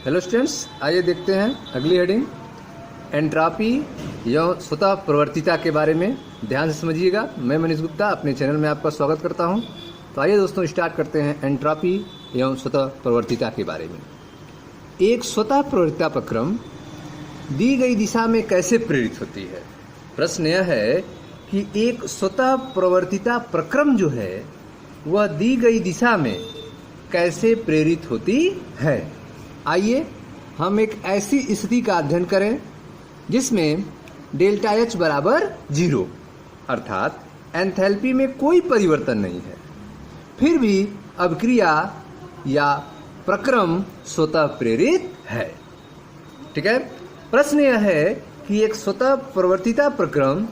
Hello students, आइए देखते हैं अगली हेडिंग एंट्रॉपी या स्वतः प्रवर्तिता के बारे में। ध्यान से समझिएगा। मैं मनीष गुप्ता अपने चैनल में आपका स्वागत करता हूं। तो आइए दोस्तों स्टार्ट करते हैं एंट्रॉपी एवं स्वतः प्रवर्तिता के बारे में। एक स्वतः प्रवर्तिता प्रक्रम दी गई दिशा में कैसे प्रेरित होती है। प्रश्न यह है कि एक स्वतः प्रवर्तिता प्रक्रम जो है वह दी गई दिशा में कैसे प्रेरित होती है। आइए हम एक ऐसी स्थिति का अध्ययन करें जिसमें डेल्टा एच बराबर 0 अर्थात एंथैल्पी में कोई परिवर्तन नहीं है, फिर भी अभिक्रिया या प्रक्रम स्वतः प्रेरित है। ठीक है। प्रश्न यह है कि एक स्वतः प्रवर्तिता प्रक्रम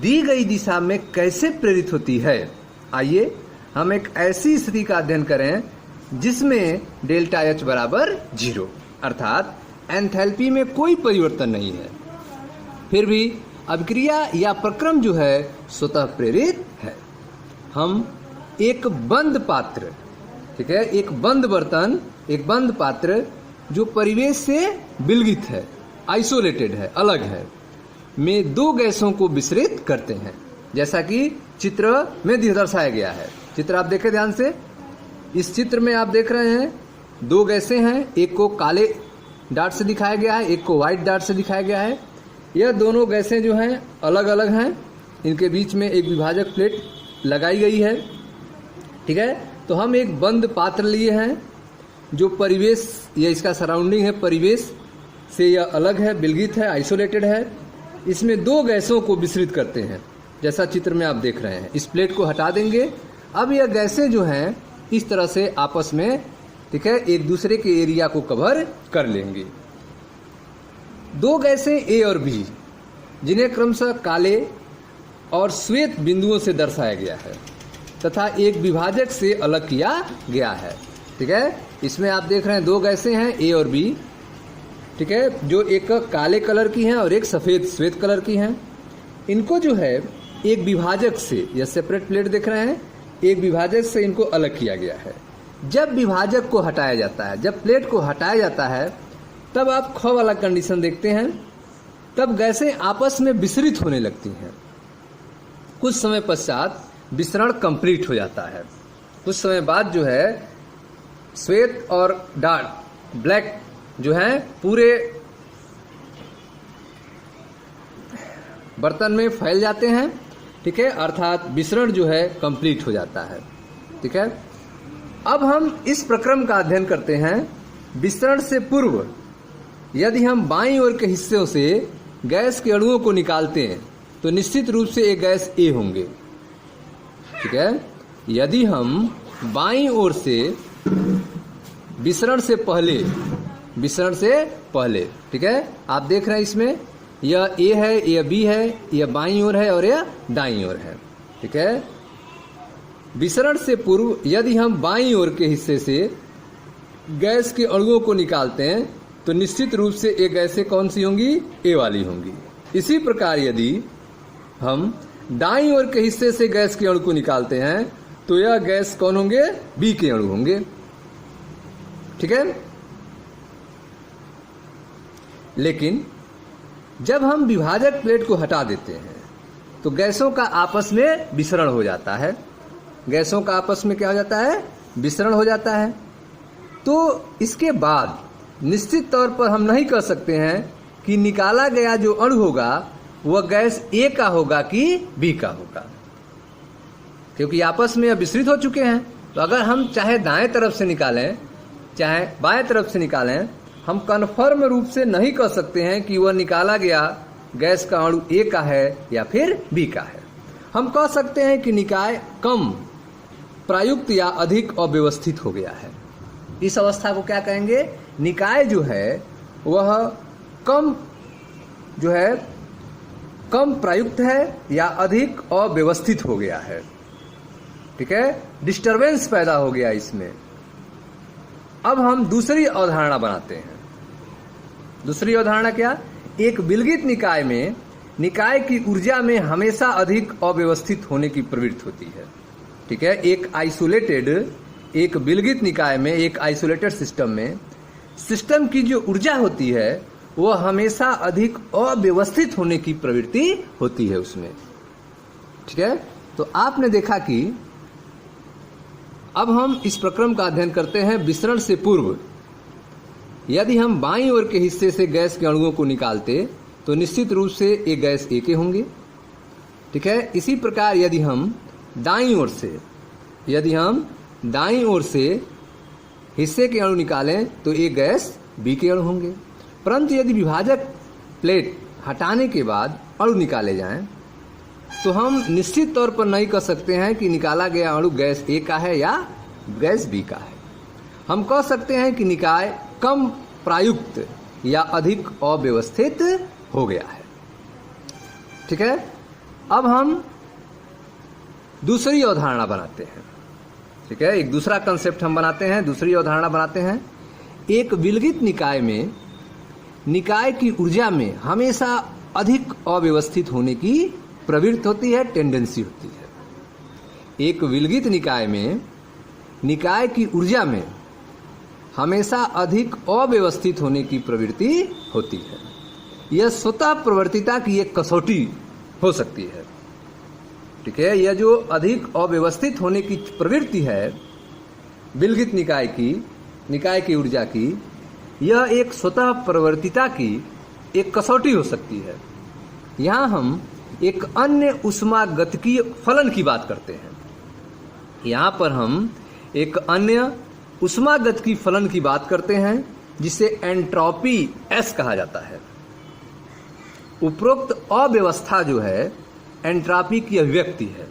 दी गई दिशा में कैसे प्रेरित होती है। आइए हम एक ऐसी स्थिति का अध्ययन करें जिसमें डेल्टा एच बराबर 0 अर्थात एंथैल्पी में कोई परिवर्तन नहीं है, फिर भी अभिक्रिया या प्रक्रम जो है स्वतः प्रेरित है। हम एक बंद पात्र, ठीक है, एक बंद बर्तन, एक बंद पात्र जो परिवेश से विलगित है, आइसोलेटेड है, अलग है, में दो गैसों को मिश्रित करते हैं, जैसा कि चित्र में दर्शाया गया है। चित्र आप देखें ध्यान से। इस चित्र में आप देख रहे हैं दो गैसें हैं, एक को काले डाट से दिखाया गया है, एक को व्हाइट डाट से दिखाया गया है। यह दोनों गैसें जो हैं अलग अलग हैं, इनके बीच में एक विभाजक प्लेट लगाई गई है। ठीक है। तो हम एक बंद पात्र लिए हैं जो परिवेश या इसका सराउंडिंग है, परिवेश से यह अलग है, विलगित है, आइसोलेटेड है। इसमें दो गैसों को मिश्रित करते हैं जैसा चित्र में आप देख रहे हैं। इस प्लेट को हटा देंगे। अब यह गैसें जो हैं इस तरह से आपस में, ठीक है, एक दूसरे के एरिया को कवर कर लेंगी। दो गैसें ए और बी जिन्हें क्रमशः काले और श्वेत बिंदुओं से दर्शाया गया है तथा एक विभाजक से अलग किया गया है। ठीक है। इसमें आप देख रहे हैं दो गैसें हैं ए और बी, ठीक है, जो एक काले कलर की हैं और एक सफेद श्वेत कलर की हैं। इनको जो है एक विभाजक से, यह सेपरेट प्लेट देख रहे हैं, एक विभाजक से इनको अलग किया गया है। जब विभाजक को हटाया जाता है, जब प्लेट को हटाया जाता है, तब आप ख वाला कंडीशन देखते हैं, तब गैसें आपस में विसरित होने लगती हैं। कुछ समय पश्चात विसरण कंप्लीट हो जाता है। कुछ समय बाद जो है श्वेत और डार्क ब्लैक जो है पूरे बर्तन में फैल जाते हैं। ठीक है, अर्थात विसरण जो है कंप्लीट हो जाता है। ठीक है। अब हम इस प्रक्रम का अध्ययन करते हैं। विसरण से पूर्व यदि हम बाईं ओर के हिस्सों से गैस के अणुओं को निकालते हैं तो निश्चित रूप से एक गैस ए होंगे। ठीक है। यदि हम बाईं ओर से विसरण से पहले, ठीक है, आप देख रहे हैं इसमें यह ए है, यह बी है, यह बाईं ओर है और यह दाईं ओर है। ठीक है। विसरण से पूर्व यदि हम बाईं ओर के हिस्से से गैस के अणुओं को निकालते हैं तो निश्चित रूप से ये गैसें कौन सी होंगी, ए वाली होंगी। इसी प्रकार यदि हम दाईं ओर के हिस्से से गैस के अणु को निकालते हैं तो यह गैस कौन होंगे, बी के अणु होंगे। ठीक है। लेकिन जब हम विभाजक प्लेट को हटा देते हैं तो गैसों का आपस में विसरण हो जाता है। गैसों का आपस में क्या हो जाता है, विसरण हो जाता है। तो इसके बाद निश्चित तौर पर हम नहीं कह सकते हैं कि निकाला गया जो अणु होगा वह गैस ए का होगा कि बी का होगा, क्योंकि आपस में विसरित हो चुके हैं। तो अगर हम चाहे दाएं तरफ से निकालें चाहे बाएं तरफ से निकालें, हम कन्फर्म रूप से नहीं कह सकते हैं कि वह निकाला गया गैस का अणु ए का है या फिर बी का है। हम कह सकते हैं कि निकाय कम प्रायुक्त या अधिक अव्यवस्थित हो गया है। इस अवस्था को क्या कहेंगे, निकाय जो है वह कम प्रायुक्त है या अधिक अव्यवस्थित हो गया है। ठीक है, डिस्टरबेंस पैदा हो गया इसमें। अब हम दूसरी अवधारणा बनाते हैं। दूसरी अवधारणा क्या, एक विलगित निकाय में निकाय की ऊर्जा में हमेशा अधिक अव्यवस्थित होने की प्रवृत्ति होती है। ठीक है। एक विलगित निकाय में, एक आइसोलेटेड सिस्टम में सिस्टम की जो ऊर्जा होती है वह हमेशा अधिक अव्यवस्थित होने की प्रवृत्ति होती है उसमें। ठीक है, तो आपने देखा कि अब हम इस प्रक्रम का अध्ययन करते हैं। विसरण से पूर्व यदि हम बाईं ओर के हिस्से से गैस के अणुओं को निकालते तो निश्चित रूप से ये गैस एक होंगे। ठीक है, इसी प्रकार यदि हम दाईं ओर से हिस्से के अणु निकालें तो एक गैस बी के अणु होंगे। परंतु यदि विभाजक प्लेट हटाने के बाद अणु निकाले जाएं तो हम निश्चित तौर पर नहीं कह सकते हैं कि निकाला गया अणु गैस ए का है या गैस बी का है। हम कह सकते हैं कि निकाय कम प्रायुक्त या अधिक अव्यवस्थित हो गया है। ठीक है, अब हम दूसरी अवधारणा बनाते हैं। ठीक है, एक दूसरा कंसेप्ट हम बनाते हैं, दूसरी अवधारणा बनाते हैं। एक विलगित निकाय में निकाय की ऊर्जा में हमेशा अधिक अव्यवस्थित होने की प्रवृत्ति होती है, टेंडेंसी होती है। एक विलगित निकाय में निकाय की ऊर्जा में हमेशा अधिक अव्यवस्थित होने की प्रवृत्ति होती है। यह स्वतः प्रवर्तिता की एक कसौटी हो सकती है। ठीक है, यह जो अधिक अव्यवस्थित होने की प्रवृत्ति है विलगित निकाय की ऊर्जा की, यह एक स्वतः प्रवर्तिता की एक कसौटी हो सकती है। यहाँ हम एक अन्य ऊष्मागतिकीय फलन की बात करते हैं। यहाँ पर हम एक अन्य ऊष्मागतिकीय फलन की बात करते हैं जिसे एंट्रोपी एस कहा जाता है। उपरोक्त अव्यवस्था जो है एंट्रोपी की अभिव्यक्ति है।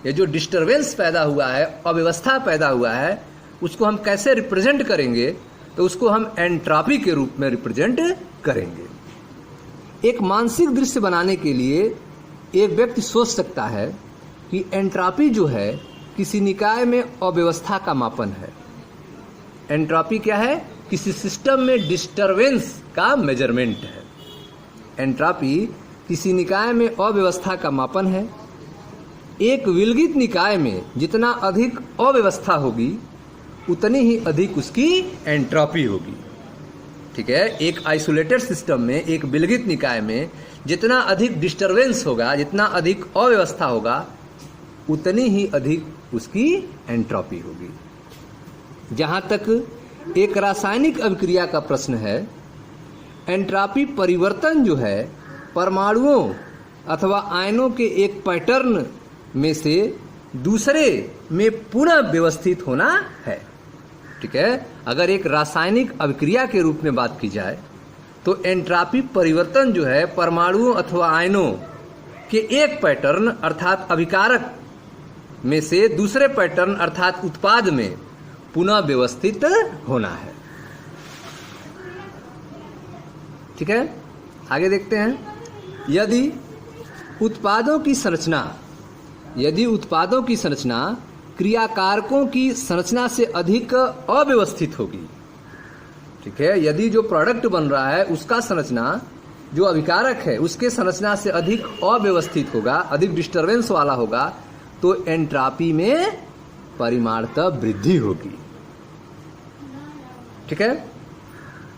ये जो डिस्टरबेंस पैदा हुआ है, अव्यवस्था पैदा हुआ है, उसको हम कैसे रिप्रेजेंट करेंगे तो उसको हम एंट्रोपी के रूप में रिप्रेजेंट करेंगे। एक मानसिक दृश्य बनाने के लिए एक व्यक्ति सोच सकता है कि एंट्रोपी जो है किसी निकाय में अव्यवस्था का मापन है। एंट्रोपी क्या है? किसी सिस्टम में डिस्टरबेंस का मेजरमेंट है। एंट्रोपी किसी निकाय में अव्यवस्था का मापन है। एक विलगित निकाय में जितना अधिक अव्यवस्था होगी उतनी ही अधिक उसकी एंट्रोपी होगी। ठीक है, एक आइसोलेटेड सिस्टम में, एक विलगित निकाय में जितना अधिक डिस्टरबेंस होगा, जितना अधिक अव्यवस्था होगा, उतनी ही अधिक उसकी एंट्रोपी होगी। जहां तक एक रासायनिक अभिक्रिया का प्रश्न है, एंट्रोपी परिवर्तन जो है परमाणुओं अथवा आयनों के एक पैटर्न में से दूसरे में पुनः व्यवस्थित होना है। ठीक है, अगर एक रासायनिक अभिक्रिया के रूप में बात की जाए तो एंट्रोपी परिवर्तन जो है परमाणुओं अथवा आयनों के एक पैटर्न अर्थात अभिकारक में से दूसरे पैटर्न अर्थात उत्पाद में पुनः व्यवस्थित होना है। ठीक है, आगे देखते हैं। यदि उत्पादों की संरचना क्रियाकारकों की संरचना से अधिक अव्यवस्थित होगी। ठीक है, यदि जो प्रोडक्ट बन रहा है उसका संरचना जो अभिकारक है उसके संरचना से अधिक अव्यवस्थित होगा, अधिक डिस्टरबेंस वाला होगा, तो एंट्रोपी में परिमाणतः वृद्धि होगी। ठीक है,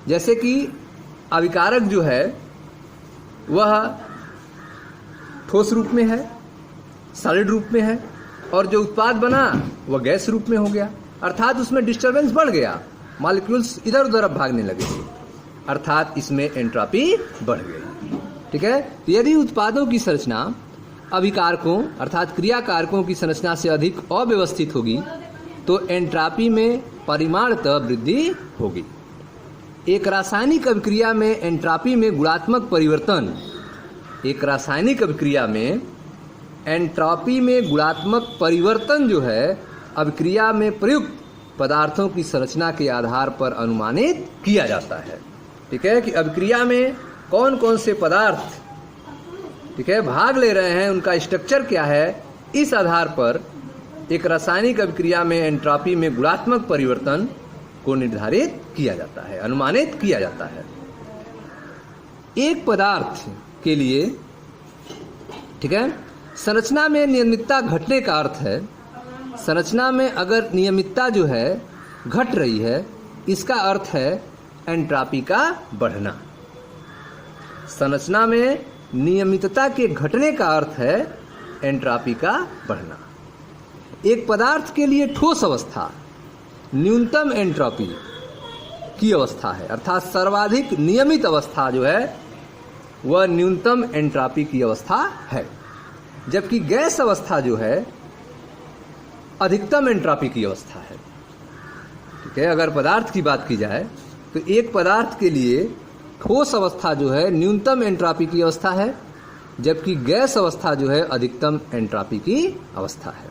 जैसे कि अभिकारक जो है वह ठोस रूप में है, सॉलिड रूप में है, और जो उत्पाद बना वह गैस रूप में हो गया, अर्थात उसमें डिस्टरबेंस बढ़ गया, मॉलिक्यूल्स इधर उधर अब भागने लगे, अर्थात इसमें एंट्रोपी बढ़ गई। ठीक है, तो यदि उत्पादों की संरचना अभिकारकों अर्थात क्रियाकारकों की संरचना से अधिक अव्यवस्थित होगी तो एंट्रोपी में परिमाणतः वृद्धि होगी। एक रासायनिक अभिक्रिया में एंट्रोपी में गुणात्मक परिवर्तन, एक रासायनिक अभिक्रिया में एंट्रोपी में गुणात्मक परिवर्तन जो है अभिक्रिया में प्रयुक्त पदार्थों की संरचना के आधार पर अनुमानित किया जाता है। ठीक है, कि अभिक्रिया में कौन कौन से पदार्थ ठीक है भाग ले रहे हैं, उनका स्ट्रक्चर क्या है, इस आधार पर एक रासायनिक अभिक्रिया में एंट्रोपी में गुणात्मक परिवर्तन को निर्धारित किया जाता है, अनुमानित किया जाता है। एक पदार्थ के लिए ठीक है संरचना में नियमितता घटने का अर्थ है, संरचना में अगर नियमितता जो है घट रही है, इसका अर्थ है एंट्रापी का बढ़ना। संरचना में नियमितता के घटने का अर्थ है एंट्रापी का बढ़ना। एक पदार्थ के लिए ठोस अवस्था न्यूनतम एंट्रोपी की अवस्था है, अर्थात सर्वाधिक नियमित अवस्था जो है वह न्यूनतम एंट्रोपी की अवस्था है, जबकि गैस अवस्था जो है अधिकतम एंट्रोपी की अवस्था है। ठीक है, अगर पदार्थ की बात की जाए तो एक पदार्थ के लिए ठोस अवस्था जो है न्यूनतम एंट्रोपी की अवस्था है, जबकि गैस अवस्था जो है अधिकतम एंट्रोपी की अवस्था है।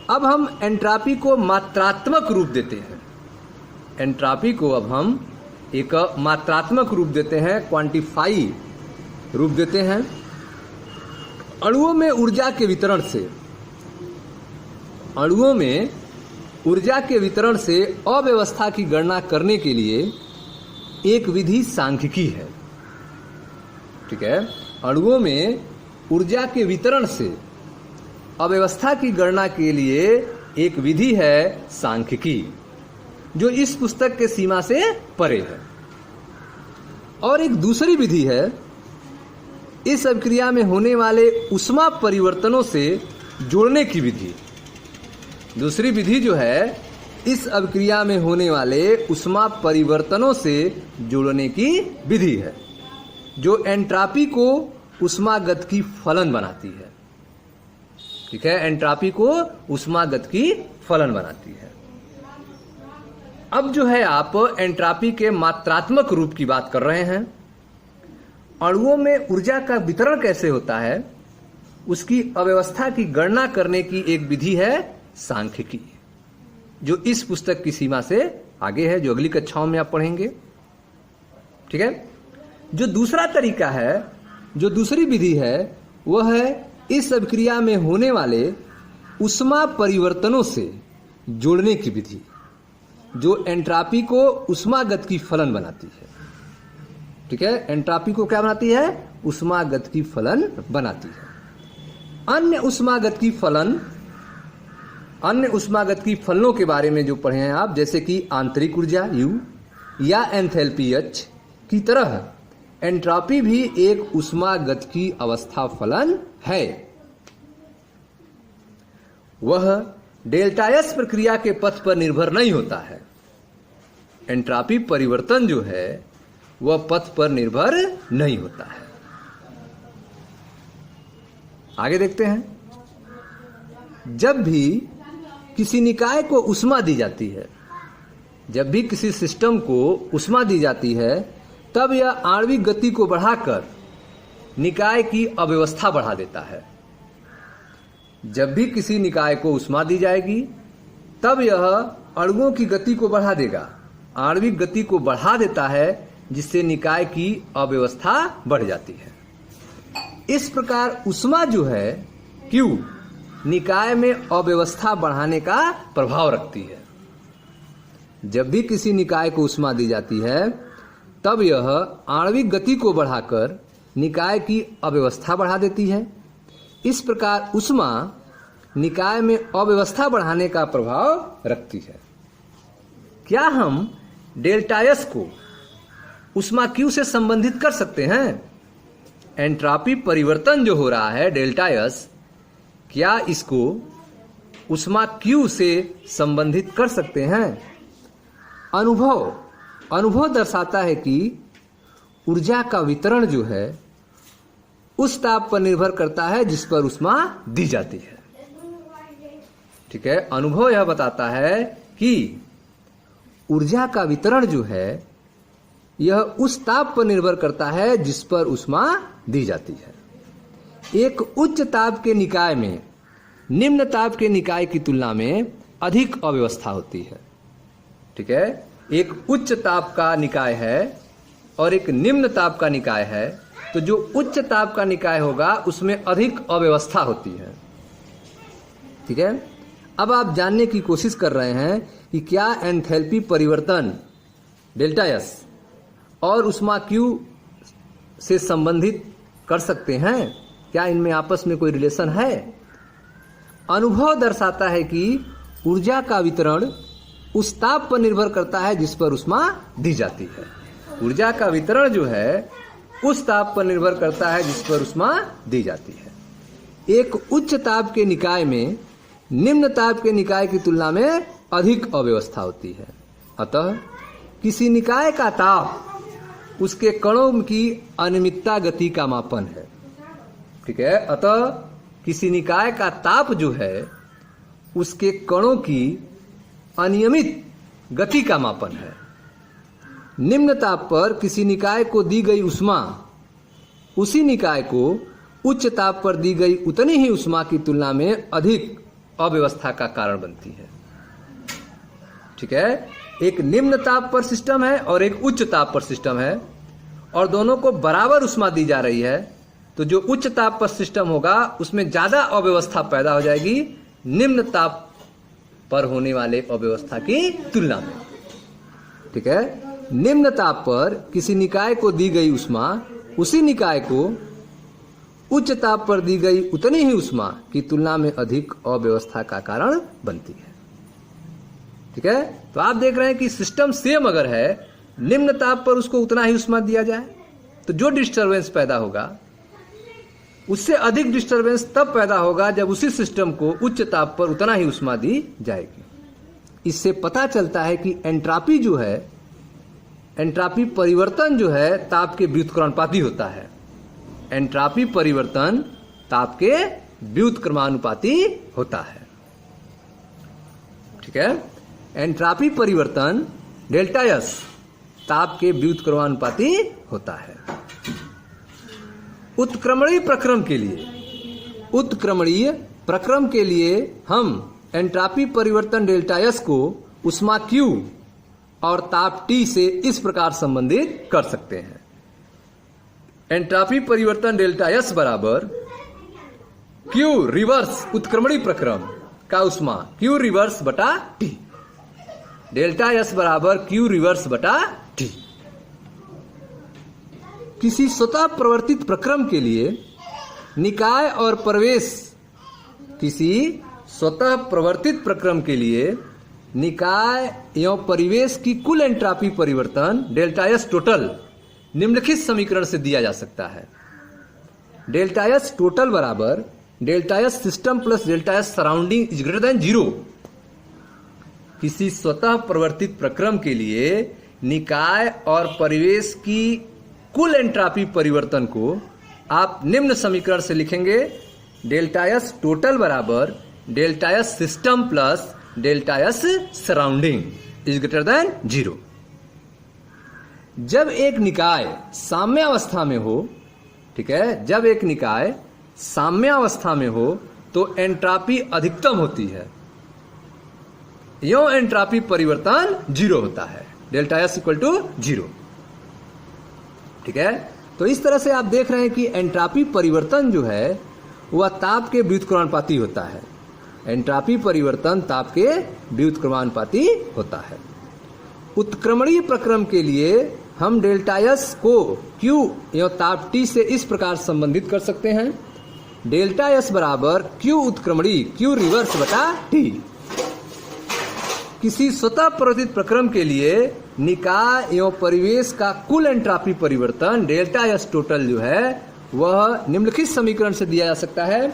अब हम एंट्रोपी को मात्रात्मक रूप देते हैं। एंट्रोपी को अब हम एक मात्रात्मक रूप देते हैं, क्वांटिफाई रूप देते हैं। अणुओं में ऊर्जा के वितरण से अव्यवस्था की गणना करने के लिए एक विधि सांख्यिकी है। ठीक है, अणुओं में ऊर्जा के वितरण से अव्यवस्था की गणना के लिए एक विधि है सांख्यिकी, जो इस पुस्तक के सीमा से परे है। और एक दूसरी विधि है इस अभिक्रिया में होने वाले ऊष्मा परिवर्तनों से जोड़ने की विधि। दूसरी विधि जो है इस अभिक्रिया में होने वाले ऊष्मा परिवर्तनों से जोड़ने की विधि है, जो एंट्रोपी को ऊष्मागतिकी फलन बनाती है। ठीक है, एंट्रोपी को ऊष्मागतिकी फलन बनाती है। अब जो है आप एंट्रोपी के मात्रात्मक रूप की बात कर रहे हैं। अणुओं में ऊर्जा का वितरण कैसे होता है उसकी अव्यवस्था की गणना करने की एक विधि है सांख्यिकी, जो इस पुस्तक की सीमा से आगे है, जो अगली कक्षाओं में आप पढ़ेंगे। ठीक है, जो दूसरा तरीका है, जो दूसरी विधि है, वह है इस अभिक्रिया में होने वाले ऊष्मा परिवर्तनों से जोड़ने की विधि, जो एंट्रोपी को ऊष्मागतिकी फलन बनाती है। ठीक है, एंट्रोपी को क्या बनाती है? ऊष्मागतिकी फलन बनाती है। अन्य ऊष्मागतिकी फलनों के बारे में जो पढ़े हैं आप, जैसे कि आंतरिक ऊर्जा U या एंथैल्पी H की तरह एंट्रोपी भी एक ऊष्मागतिकी अवस्था फलन है। वह डेल्टा एस प्रक्रिया के पथ पर निर्भर नहीं होता है। एंट्रोपी परिवर्तन जो है वह पथ पर निर्भर नहीं होता है। आगे देखते हैं। जब भी किसी निकाय को ऊष्मा दी जाती है, जब भी किसी सिस्टम को ऊष्मा दी जाती है, तब यह आणविक गति को बढ़ाकर निकाय की अव्यवस्था बढ़ा देता है। जब भी किसी निकाय को ऊष्मा दी जाएगी तब यह अणुओं की गति को बढ़ा देगा, आणविक गति को बढ़ा देता है, जिससे निकाय की अव्यवस्था बढ़ जाती है। इस प्रकार ऊष्मा जो है Q निकाय में अव्यवस्था बढ़ाने का प्रभाव रखती है। जब भी किसी निकाय को ऊष्मा दी जाती है तब यह आणविक गति को बढ़ाकर निकाय की अव्यवस्था बढ़ा देती है। इस प्रकार ऊष्मा निकाय में अव्यवस्था बढ़ाने का प्रभाव रखती है। क्या हम डेल्टा एस को ऊष्मा Q से संबंधित कर सकते हैं? एंट्रोपी परिवर्तन जो हो रहा है डेल्टा एस, क्या इसको ऊष्मा Q से संबंधित कर सकते हैं? अनुभव दर्शाता है कि ऊर्जा का वितरण जो है उस ताप पर निर्भर करता है जिस पर ऊष्मा दी जाती है। ठीक है, अनुभव यह बताता है कि ऊर्जा का वितरण जो है यह उस ताप पर निर्भर करता है जिस पर ऊष्मा दी जाती है। एक उच्च ताप के निकाय में निम्न ताप के निकाय की तुलना में अधिक अव्यवस्था होती है। ठीक है, एक उच्च ताप का निकाय है और एक निम्न ताप का निकाय है, तो जो उच्च ताप का निकाय होगा उसमें अधिक अव्यवस्था होती है। ठीक है, अब आप जानने की कोशिश कर रहे हैं कि क्या एंथैल्पी परिवर्तन डेल्टा एस और ऊष्मा Q से संबंधित कर सकते हैं? क्या इनमें आपस में कोई रिलेशन है? अनुभव दर्शाता है कि ऊर्जा का वितरण उस ताप पर निर्भर करता है जिस पर ऊष्मा दी जाती है। ऊर्जा का वितरण जो है उस ताप पर निर्भर करता है जिस पर ऊष्मा दी जाती है। एक उच्च ताप के निकाय में निम्न ताप के निकाय की तुलना में अधिक अव्यवस्था होती है। अतः किसी निकाय का ताप उसके कणों की अनियमितता गति का मापन है। ठीक है, अतः किसी निकाय का ताप जो है उसके कणों की अनियमित गति का मापन है। निम्न ताप पर किसी निकाय को दी गई ऊष्मा उसी निकाय को उच्च ताप पर दी गई उतनी ही ऊष्मा की तुलना में अधिक अव्यवस्था का कारण बनती है। ठीक है, एक निम्न ताप पर सिस्टम है और एक उच्च ताप पर सिस्टम है और दोनों को बराबर ऊष्मा दी जा रही है, तो जो उच्च ताप पर सिस्टम होगा उसमें ज्यादा अव्यवस्था पैदा हो जाएगी निम्न ताप पर होने वाले अव्यवस्था की तुलना में। ठीक है, निम्न ताप पर किसी निकाय को दी गई ऊष्मा उसी निकाय को उच्च ताप पर दी गई उतनी ही ऊष्मा की तुलना में अधिक अव्यवस्था का कारण बनती है। ठीक है, तो आप देख रहे हैं कि सिस्टम सेम अगर है, निम्न ताप पर उसको उतना ही ऊष्मा दिया जाए तो जो डिस्टरबेंस पैदा होगा उससे अधिक डिस्टरबेंस तब पैदा होगा जब उसी सिस्टम को उच्च ताप पर उतना ही ऊष्मा दी जाएगी। इससे पता चलता है कि एंट्रॉपी जो है, एंट्रॉपी परिवर्तन जो है ताप के व्युत्क्रमानुपाती होता है। एंट्रॉपी परिवर्तन ताप के व्युत्क्रमानुपाती होता है। ठीक है, एंट्रॉपी परिवर्तन डेल्टा एस ताप के व्युत्क्रमानुपाती होता है। उत्क्रमणीय प्रक्रम के लिए हम एंट्रॉपी परिवर्तन डेल्टा एस को ऊष्मा Q और ताप T से इस प्रकार संबंधित कर सकते हैं। एंट्रॉपी परिवर्तन डेल्टा एस बराबर Q रिवर्स उत्क्रमणीय प्रक्रम का ऊष्मा Q रिवर्स बटा T। डेल्टा एस बराबर Q रिवर्स बटा T। किसी स्वतः प्रवर्तित प्रक्रम के लिए निकाय और प्रवेश, किसी स्वतः प्रवर्तित प्रक्रम के लिए निकाय एवं परिवेश की कुल एंट्रॉपी परिवर्तन डेल्टा एस टोटल निम्नलिखित समीकरण से दिया जा सकता है। डेल्टा एस टोटल बराबर delta S system plus delta S surrounding is greater than 0। किसी स्वतः प्रवर्तित प्रक्रम के लिए निकाय और परिवेश की कुल एंट्रॉपी परिवर्तन को आप निम्न समीकरण से लिखेंगे। डेल्टा एस टोटल बराबर delta S system plus delta S surrounding is greater than 0। जब एक निकाय साम्यावस्था में हो, ठीक है, जब एक निकाय साम्यावस्था में हो तो एंट्रॉपी अधिकतम होती है, यो एंट्रॉपी परिवर्तन 0 होता है। Delta S equal to 0। ठीक है, तो इस तरह से आप देख रहे हैं कि एंट्रॉपी परिवर्तन जो है वह ताप के व्युत्क्रमानुपाती होता है। एंट्रॉपी परिवर्तन ताप के व्युत्क्रमानुपाती होता है। उत्क्रमणीय प्रक्रम के लिए हम डेल्टा एस को Q एवं ताप T से इस प्रकार संबंधित कर सकते हैं। डेल्टा एस बराबर Q उत्क्रमणीय Q रिवर्स बटा T। किसी स्वतः प्रवर्तित प्रक्रम के लिए निकाय एवं परिवेश का कुल एंट्रॉपी परिवर्तन डेल्टा एस टोटल जो है वह निम्नलिखित समीकरण से दिया जा सकता है।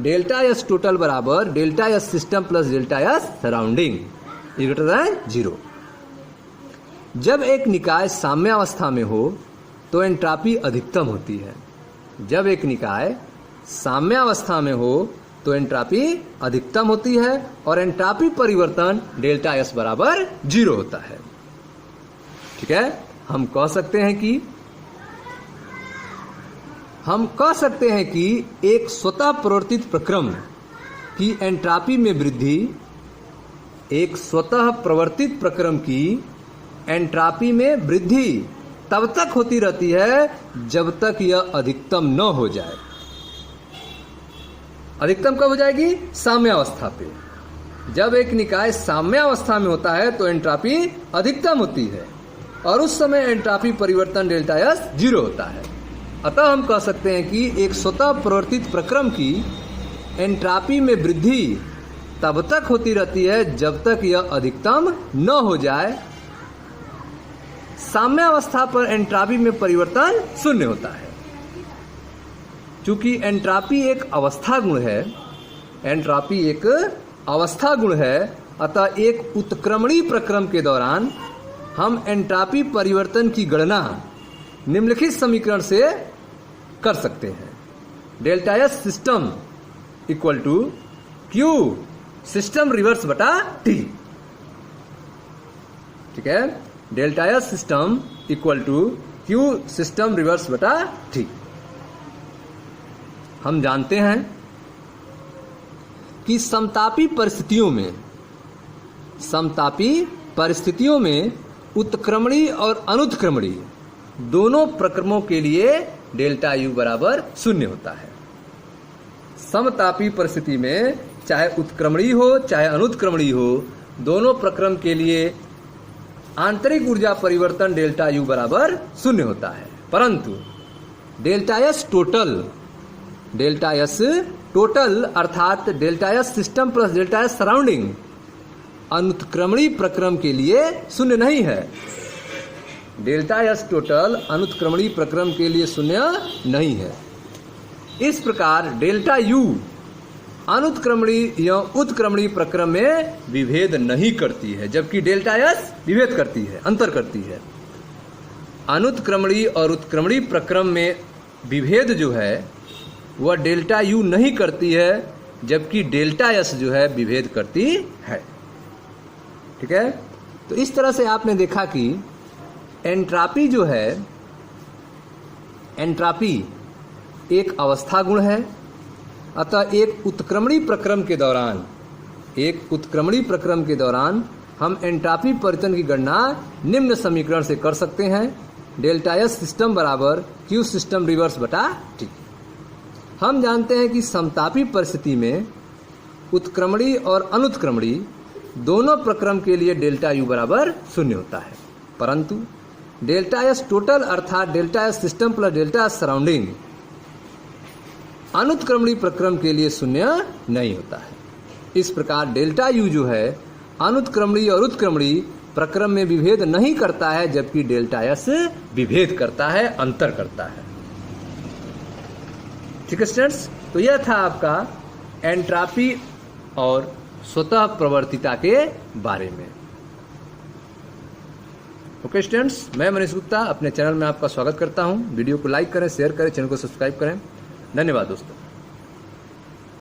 डेल्टा एस टोटल बराबर delta S system plus delta S surrounding greater than 0। जब एक निकाय साम्यावस्था में हो तो एंट्रॉपी अधिकतम होती है। जब एक निकाय साम्यावस्था में हो तो एंट्रॉपी अधिकतम होती है और एंट्रॉपी परिवर्तन डेल्टा एस बराबर 0 होता है। ठीक है, हम कह सकते हैं कि एक स्वतः प्रवर्तित प्रक्रम की एंट्रॉपी में वृद्धि, एक स्वतः प्रवर्तित प्रक्रम की एंट्रॉपी में वृद्धि तब तक होती रहती है जब तक यह अधिकतम न हो जाए। अधिकतम कब हो जाएगी? साम्यावस्था पे। जब एक निकाय साम्यावस्था में होता है तो एंट्रॉपी अधिकतम होती है और उस समय एंट्रॉपी परिवर्तन डेल्टा एस 0 होता है। अतः हम कह सकते हैं कि एक स्वतः प्रवर्तित प्रक्रम की एंट्रॉपी में वृद्धि तब तक होती रहती है जब तक यह अधिकतम न हो जाए। साम्यावस्था पर एंट्रॉपी में परिवर्तन शून्य होता है। चूंकि एंट्रॉपी एक अवस्था गुण है, एंट्रॉपी एक अवस्था गुण है, अतः एक उत्क्रमणीय प्रक्रम के दौरान हम एंट्रॉपी परिवर्तन की गणना निम्नलिखित समीकरण से कर सकते हैं। Delta S system equal to Q system reverse बटा टी। ठीक है, delta S system equal to Q system reverse बटा टी। हम जानते हैं कि समतापी परिस्थितियों में उत्क्रमणीय और अनुत्क्रमणीय दोनों प्रक्रमों के लिए डेल्टा यू बराबर शून्य होता है। समतापी परिस्थिति में चाहे उत्क्रमणीय हो चाहे अनुत्क्रमणीय हो, दोनों प्रक्रम के लिए आंतरिक ऊर्जा परिवर्तन डेल्टा यू बराबर शून्य होता है। परंतु डेल्टा एस टोटल अर्थात delta S system plus delta S surrounding अनुत्क्रमणीय प्रक्रम के लिए शून्य नहीं है। डेल्टा एस टोटल अनुत्क्रमणीय प्रक्रम के लिए शून्य नहीं है। इस प्रकार डेल्टा यू अनुत्क्रमणीय या उत्क्रमणीय प्रक्रम में विभेद नहीं करती है, जबकि डेल्टा एस विभेद करती है, अंतर करती है। अनुत्क्रमणीय और उत्क्रमणीय प्रक्रम में विभेद जो है वह डेल्टा यू नहीं करती है, जबकि डेल्टा एस जो है विभेद करती है। ठीक है, तो इस तरह से आपने देखा कि एंट्रॉपी जो है, एंट्रॉपी एक अवस्था गुण है, अतः एक उत्क्रमणीय प्रक्रम के दौरान हम एंट्रॉपी परिवर्तन की गणना निम्न समीकरण से कर सकते हैं। डेल्टा एस सिस्टम बराबर क्यू सिस्टम रिवर्स बटा टी। हम जानते हैं कि समतापी परिस्थिति में उत्क्रमणीय और अनुत्क्रमणीय दोनों प्रक्रम के लिए डेल्टा यू बराबर शून्य होता है। परंतु डेल्टा एस टोटल अर्थात delta S system plus delta S surrounding अनुत्क्रमणीय प्रक्रम के लिए शून्य नहीं होता है। इस प्रकार डेल्टा यू जो है अनुत्क्रमणीय और उत्क्रमणीय प्रक्रम में विभेद नहीं करता है, जबकि डेल्टा एस विभेद करता है, अंतर करता है। ठीक है स्टूडेंट्स, तो यह था आपका एंट्रॉपी और स्वतः प्रवर्तिता के बारे में। ओके स्टूडेंट्स, मैं मनीष गुप्ता अपने चैनल में आपका स्वागत करता हूं। वीडियो को लाइक करें, शेयर करें, चैनल को सब्सक्राइब करें। धन्यवाद दोस्तों।